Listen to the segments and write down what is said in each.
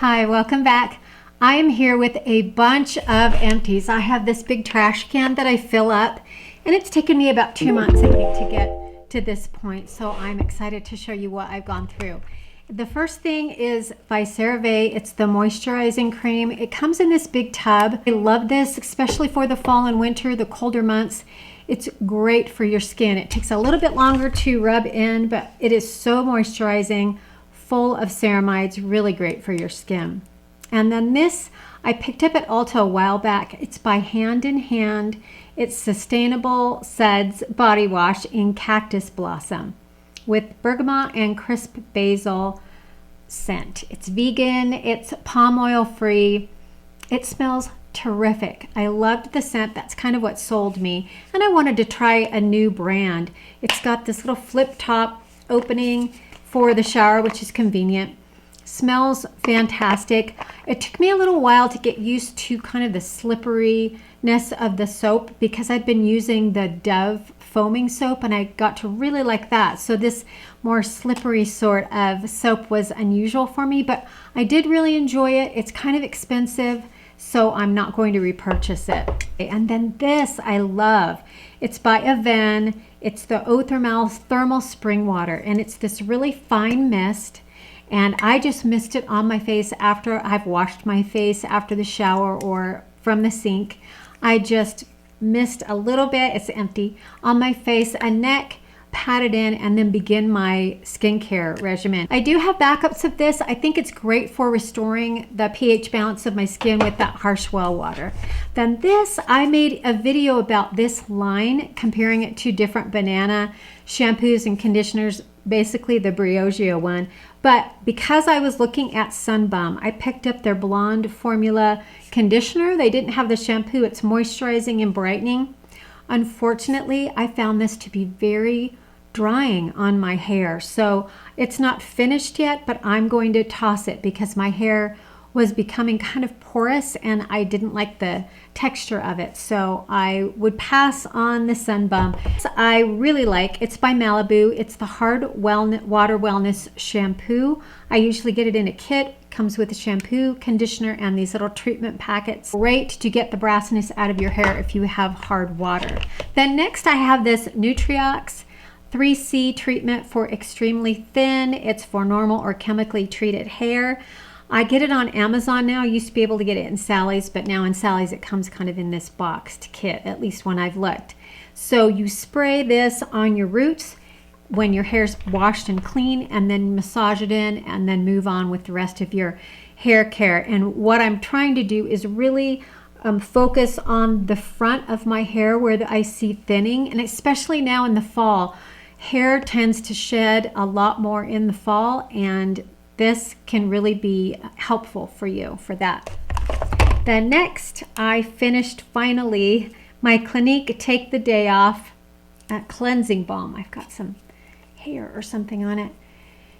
Hi, welcome back. I am here with a bunch of empties. I have this big trash can that I fill up, and it's taken me about 2 months, I think, to get to this point. So I'm excited to show you what I've gone through. The first thing is by Cerave. It's the Moisturizing Cream. It comes in this big tub. I love this, especially for the fall and winter, the colder months. It's great for your skin. It takes a little bit longer to rub in, but it is so moisturizing, full of ceramides, really great for your skin. And then this I picked up at Ulta a while back. It's by Hand in Hand. It's Sustainable Seds Body Wash in Cactus Blossom with bergamot and crisp basil scent. It's vegan, it's palm oil free. It smells terrific. I loved the scent. That's kind of what sold me. And I wanted to try a new brand. It's got this little flip top opening for the shower, which is convenient. Smells fantastic. It took me a little while to get used to kind of the slipperiness of the soap because I'd been using the Dove foaming soap and I got to really like that. So this more slippery sort of soap was unusual for me, but I did really enjoy it. It's kind of expensive, so I'm not going to repurchase it. And then this I love. It's by Argan. It's the Eau Thermale Thermal Spring Water, and it's this really fine mist. And I just mist it on my face after I've washed my face after the shower or from the sink. I just mist a little bit, it's empty, on my face and neck, pat it in, and then begin my skincare regimen. I do have backups of this. I think it's great for restoring the pH balance of my skin with that harsh well water. Then this, I made a video about this line, comparing it to different banana shampoos and conditioners, basically the Briogeo one. But because I was looking at Sun Balm, I picked up their Blonde Formula conditioner. They didn't have the shampoo. It's moisturizing and brightening. Unfortunately, I found this to be very drying on my hair. So it's not finished yet, but I'm going to toss it because my hair was becoming kind of porous and I didn't like the texture of it. So I would pass on the Sun Balm. I really like, it's by Malibu. It's the Hard Water Wellness Shampoo. I usually get it in a kit. Comes with a shampoo, conditioner, and these little treatment packets. Great to get the brassness out of your hair if you have hard water. Then next I have this Nutriox 3C treatment for extremely thin. It's for normal or chemically treated hair. I get it on Amazon now. I used to be able to get it in Sally's, but now in Sally's it comes kind of in this boxed kit, at least when I've looked. So you spray this on your roots when your hair's washed and clean, and then massage it in and then move on with the rest of your hair care. And what I'm trying to do is really focus on the front of my hair where I see thinning, and especially now in the fall. Hair tends to shed a lot more in the fall, and this can really be helpful for you for that. Then next, I finished finally my Clinique Take the Day Off Cleansing Balm. I've got some hair or something on it.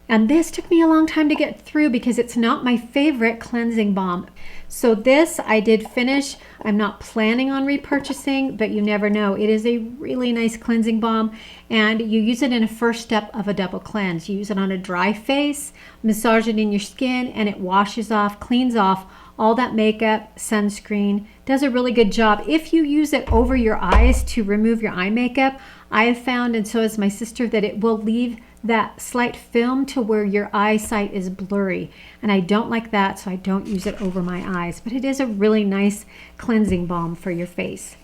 And this took me a long time to get through because it's not my favorite cleansing balm. So this I did finish. I'm not planning on repurchasing, but you never know. It is a really nice cleansing balm, and you use it in a first step of a double cleanse. You use it on a dry face, massage it in your skin, and it washes off, cleans off all that makeup, sunscreen. Does a really good job. If you use it over your eyes to remove your eye makeup, I have found, and so has my sister, that it will leave that slight film to where your eyesight is blurry, and I don't like that, so I don't use it over my eyes. But it is a really nice cleansing balm for your face.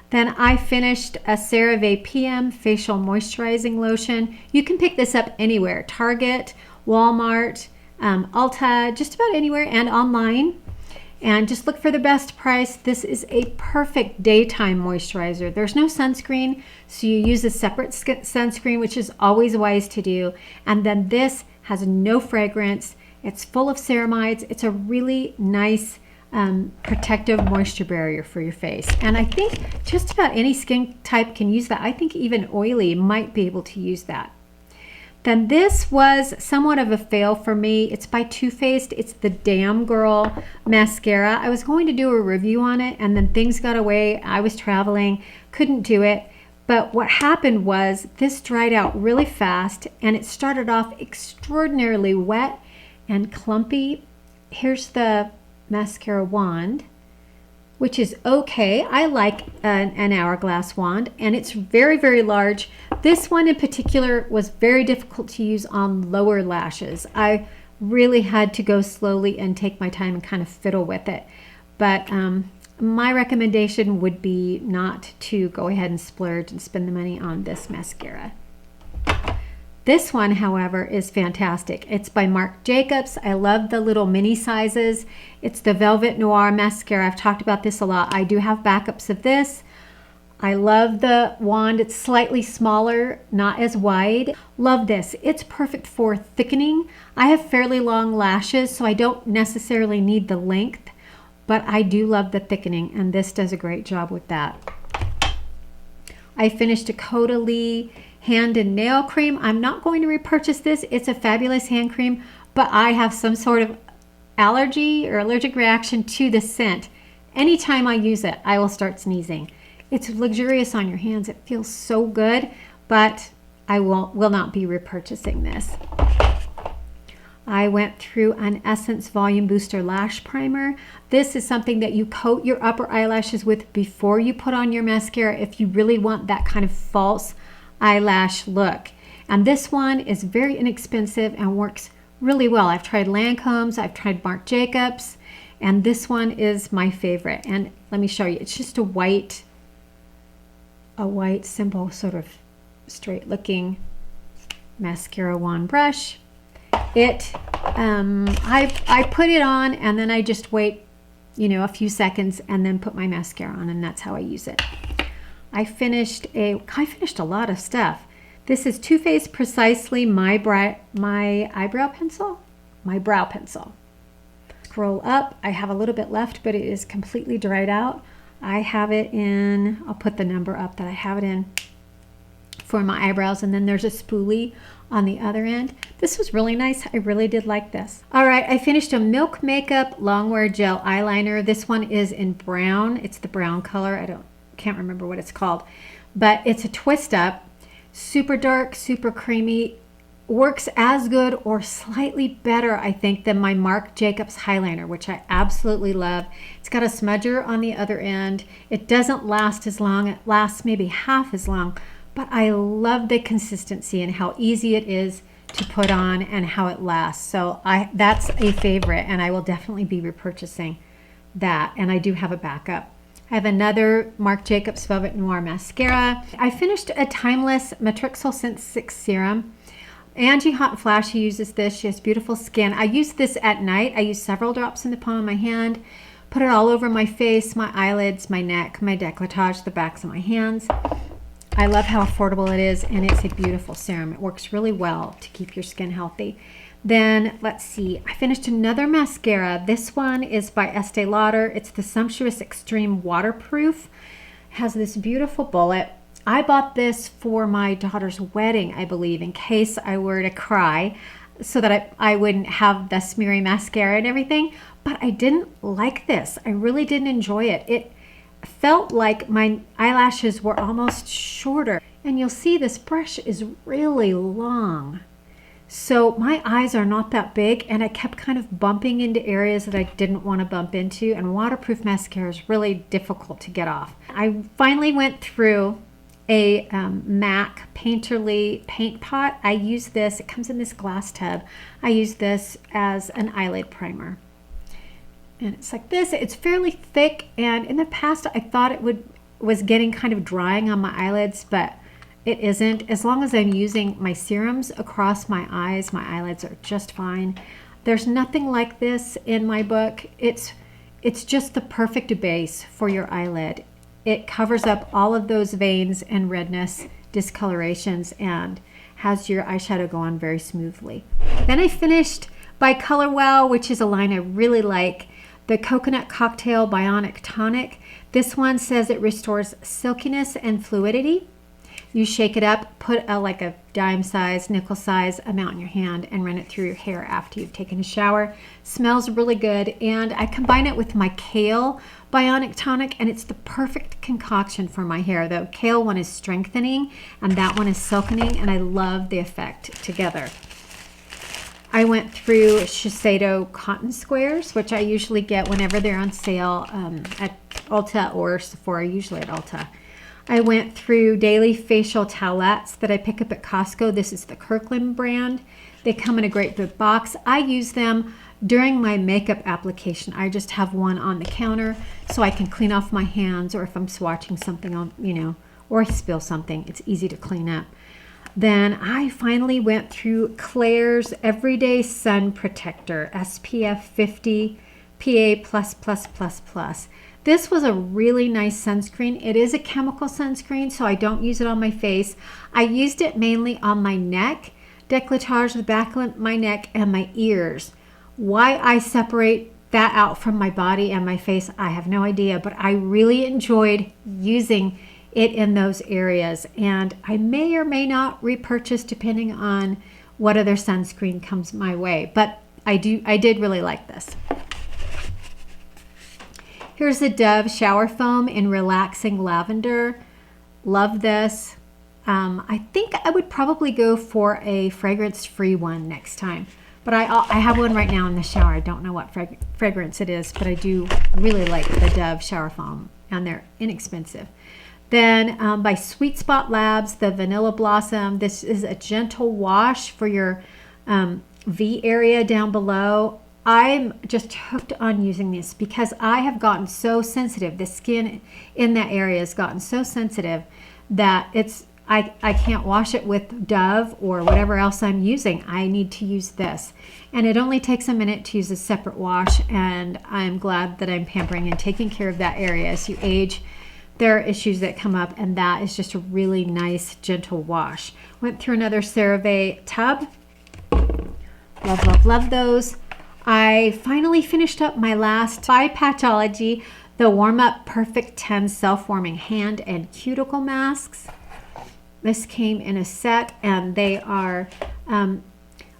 Then I finished a Cerave PM facial moisturizing lotion. You can pick this up anywhere: Target, Walmart, Ulta, just about anywhere, and online. And just look for the best price. This is a perfect daytime moisturizer. There's no sunscreen, so you use a separate sunscreen, which is always wise to do. And then this has no fragrance. It's full of ceramides. It's a really nice protective moisture barrier for your face. And I think just about any skin type can use that. I think even oily might be able to use that. Then this was somewhat of a fail for me. It's by Too Faced. It's the Damn Girl mascara. I was going to do a review on it, and then things got away. I was traveling, couldn't do it. But what happened was this dried out really fast, and it started off extraordinarily wet and clumpy. here's the mascara wand, which is okay. I like an hourglass wand, and it's very, very large. This one in particular was very difficult to use on lower lashes. I really had to go slowly and take my time and kind of fiddle with it. But my recommendation would be not to go ahead and splurge and spend the money on this mascara. This one, however, is fantastic. It's by Marc Jacobs. I love the little mini sizes. It's the Velvet Noir mascara. I've talked about this a lot. I do have backups of this. I love the wand. It's slightly smaller, not as wide. Love this. It's perfect for thickening. I have fairly long lashes, so I don't necessarily need the length, but I do love the thickening, and this does a great job with that. I finished a Codel hand and nail cream. I'm not going to repurchase this. It's a fabulous hand cream, but I have some sort of allergy or allergic reaction to the scent. Anytime I use it, I will start sneezing. It's luxurious on your hands. It feels so good, but I will not be repurchasing this. I went through an Essence Volume Booster Lash Primer. This is something that you coat your upper eyelashes with before you put on your mascara if you really want that kind of false eyelash look. And this one is very inexpensive and works really well. I've tried Lancome's, I've tried Marc Jacobs, and this one is my favorite. And let me show you. It's just a white, simple, sort of straight looking mascara wand brush. I put it on and then I just wait, a few seconds and then put my mascara on, and that's how I use it. I finished a lot of stuff. This is Too Faced Precisely my eyebrow pencil, my brow pencil. Scroll up. I have a little bit left, but it is completely dried out. I have it in, I'll put the number up that I have it in for my eyebrows, and then there's a spoolie on the other end. This was really nice. I really did like this. All right, I finished a Milk Makeup Longwear Gel Eyeliner. This one is in brown. It's the brown color. Can't remember what it's called, but it's a twist up, super dark, super creamy, works as good or slightly better, I think, than my Marc Jacobs highliner, which I absolutely love. It's got a smudger on the other end. It doesn't last as long. It lasts maybe half as long, but I love the consistency and how easy it is to put on and how it lasts. So that's a favorite, and I will definitely be repurchasing that, and I do have a backup. I have another Marc Jacobs Velvet Noir mascara. I finished a Timeless Matrixyl Sense 6 serum. Angie Hot and Flashy uses this. She has beautiful skin. I use this at night. I use several drops in the palm of my hand, put it all over my face, my eyelids, my neck, my décolletage, the backs of my hands. I love how affordable it is, and it's a beautiful serum. It works really well to keep your skin healthy. Then, let's see, I finished another mascara. This one is by Estee Lauder. It's the Sumptuous Extreme Waterproof. It has this beautiful bullet. I bought this for my daughter's wedding, I believe, in case I were to cry, so that I wouldn't have the smeary mascara and everything. But I didn't like this. I really didn't enjoy it. It felt like my eyelashes were almost shorter. And you'll see this brush is really long. So my eyes are not that big, and I kept kind of bumping into areas that I didn't want to bump into, and waterproof mascara is really difficult to get off. I finally went through a MAC Painterly paint pot. I use this, it comes in this glass tub. I use this as an eyelid primer. And it's like this. It's fairly thick, and in the past I thought it was getting kind of drying on my eyelids, but it isn't. As long as I'm using my serums across my eyes, my eyelids are just fine. There's nothing like this in my book. It's just the perfect base for your eyelid. It covers up all of those veins and redness, discolorations, and has your eyeshadow go on very smoothly. Then I finished by Color Wow, which is a line I really like, the Coconut Cocktail Bionic Tonic. This one says it restores silkiness and fluidity. You shake it up, put like a dime size, nickel size amount in your hand, and run it through your hair after you've taken a shower. Smells really good, and I combine it with my Kale Bionic Tonic, and it's the perfect concoction for my hair. The Kale one is strengthening, and that one is silkening, and I love the effect together. I went through Shiseido cotton squares, which I usually get whenever they're on sale at ULTA or Sephora, usually at ULTA. I went through daily facial towelettes that I pick up at Costco. This is the Kirkland brand. They come in a great big box. I use them during my makeup application. I just have one on the counter so I can clean off my hands, or if I'm swatching something on, you know, or I spill something, it's easy to clean up. Then I finally went through Klairs Everyday Sun Protector SPF 50 PA++++. This was a really nice sunscreen. It is a chemical sunscreen, so I don't use it on my face. I used it mainly on my neck, décolletage, the back of my neck, and my ears. Why I separate that out from my body and my face, I have no idea, but I really enjoyed using it in those areas. And I may or may not repurchase depending on what other sunscreen comes my way. But I did really like this. Here's the Dove Shower Foam in Relaxing Lavender. Love this. I think I would probably go for a fragrance-free one next time. But I have one right now in the shower. I don't know what fragrance it is, but I do really like the Dove Shower Foam, and they're inexpensive. Then by Sweet Spot Labs, the Vanilla Blossom. This is a gentle wash for your V area down below. I'm just hooked on using this because I have gotten so sensitive. The skin in that area has gotten so sensitive that I can't wash it with Dove or whatever else I'm using. I need to use this. And it only takes a minute to use a separate wash, and I'm glad that I'm pampering and taking care of that area. As you age, there are issues that come up, and that is just a really nice, gentle wash. Went through another CeraVe tub. Love, love, love those. I finally finished up my last by Patchology, the Warm Up Perfect 10 Self-Warming Hand and Cuticle Masks. This came in a set, and they are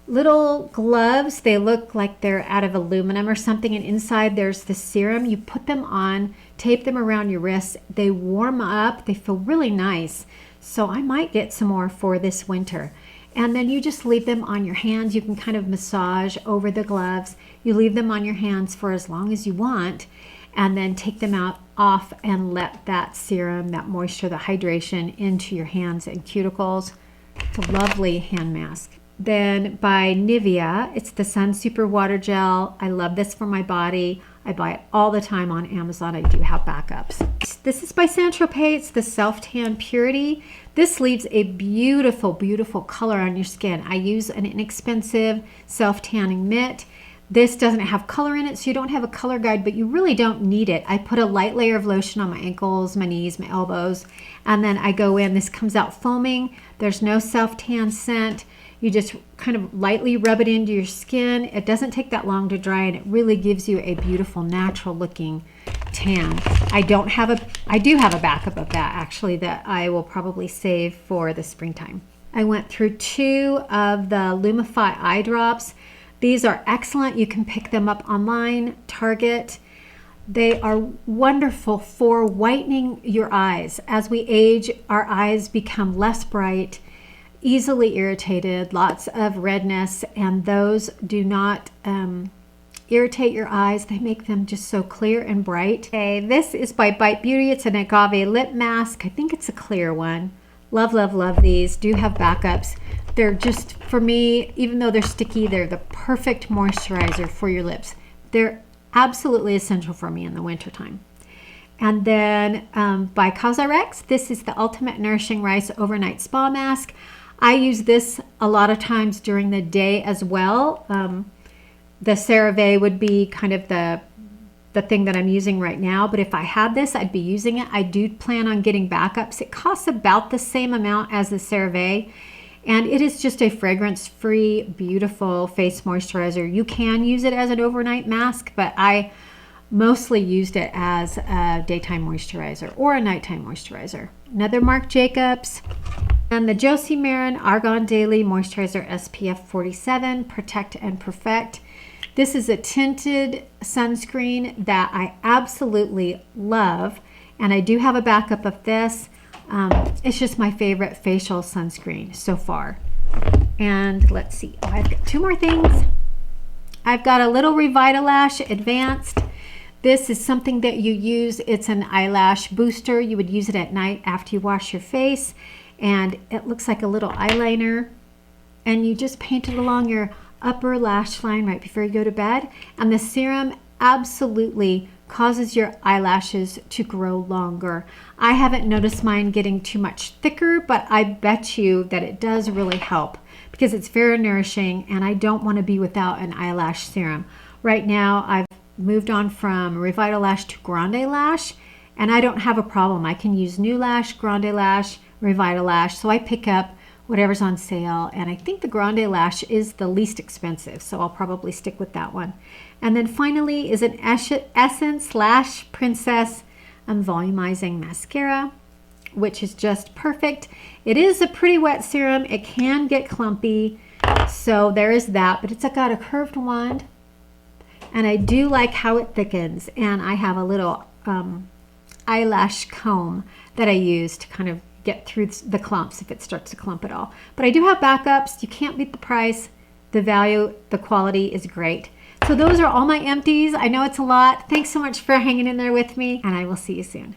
little gloves. They look like they're out of aluminum or something, and inside there's the serum. You put them on, tape them around your wrists. They warm up. They feel really nice. So I might get some more for this winter. And then you just leave them on your hands. You can kind of massage over the gloves. You leave them on your hands for as long as you want, and then take them off and let that serum, that moisture, the hydration into your hands and cuticles. It's a lovely hand mask. Then by Nivea, it's the Sun Super Water Gel. I love this for my body. I buy it all the time on Amazon. I do have backups. This is by Saint Tropez. It's the Self Tan Purity. This leaves a beautiful, beautiful color on your skin. I use an inexpensive self-tanning mitt. This doesn't have color in it, so you don't have a color guide, but you really don't need it. I put a light layer of lotion on my ankles, my knees, my elbows, and then I go in. This comes out foaming. There's no self-tan scent. You just kind of lightly rub it into your skin. It doesn't take that long to dry, and it really gives you a beautiful, natural looking tan. I do have a backup of that actually that I will probably save for the springtime. I went through 2 of the Lumify eye drops. These are excellent. You can pick them up online, Target. They are wonderful for whitening your eyes. As we age, our eyes become less bright, easily irritated, lots of redness, and those do not irritate your eyes. They make them just so clear and bright. Okay, this is by Bite Beauty. It's an agave lip mask. I think it's a clear one. Love, love, love these. Do have backups. They're just, for me, even though they're sticky, they're the perfect moisturizer for your lips. They're absolutely essential for me in the wintertime. And then by Cosrx, this is the Ultimate Nourishing Rice Overnight Spa Mask. I use this a lot of times during the day as well. The CeraVe would be kind of the thing that I'm using right now, but if I had this, I'd be using it. I do plan on getting backups. It costs about the same amount as the CeraVe, and it is just a fragrance-free, beautiful face moisturizer. You can use it as an overnight mask, but I mostly used it as a daytime moisturizer or a nighttime moisturizer. Another Marc Jacobs, and the Josie Maran Argan Daily Moisturizer SPF 47 Protect and Perfect. This is a tinted sunscreen that I absolutely love, and I do have a backup of this. It's just my favorite facial sunscreen so far. And let's see, oh, I've got two more things. I've got a little Revitalash Advanced. This is something that you use. It's an eyelash booster. You would use it at night after you wash your face. And it looks like a little eyeliner. And you just paint it along your upper lash line right before you go to bed. And the serum absolutely causes your eyelashes to grow longer. I haven't noticed mine getting too much thicker, but I bet you that it does really help because it's very nourishing, and I don't want to be without an eyelash serum. Right now, I've moved on from Revitalash to Grande Lash, and I don't have a problem. I can use New Lash, Grande Lash, Revitalash, so I pick up whatever's on sale, and I think the Grande Lash is the least expensive, so I'll probably stick with that one. And then finally is an Essence Lash Princess Volumizing Mascara, which is just perfect. It is a pretty wet serum. It can get clumpy, so there is that, but it's got a curved wand, and I do like how it thickens, and I have a little eyelash comb that I use to kind of get through the clumps if it starts to clump at all. But I do have backups. You can't beat the price. The value, the quality is great. So those are all my empties. I know it's a lot. Thanks so much for hanging in there with me, and I will see you soon.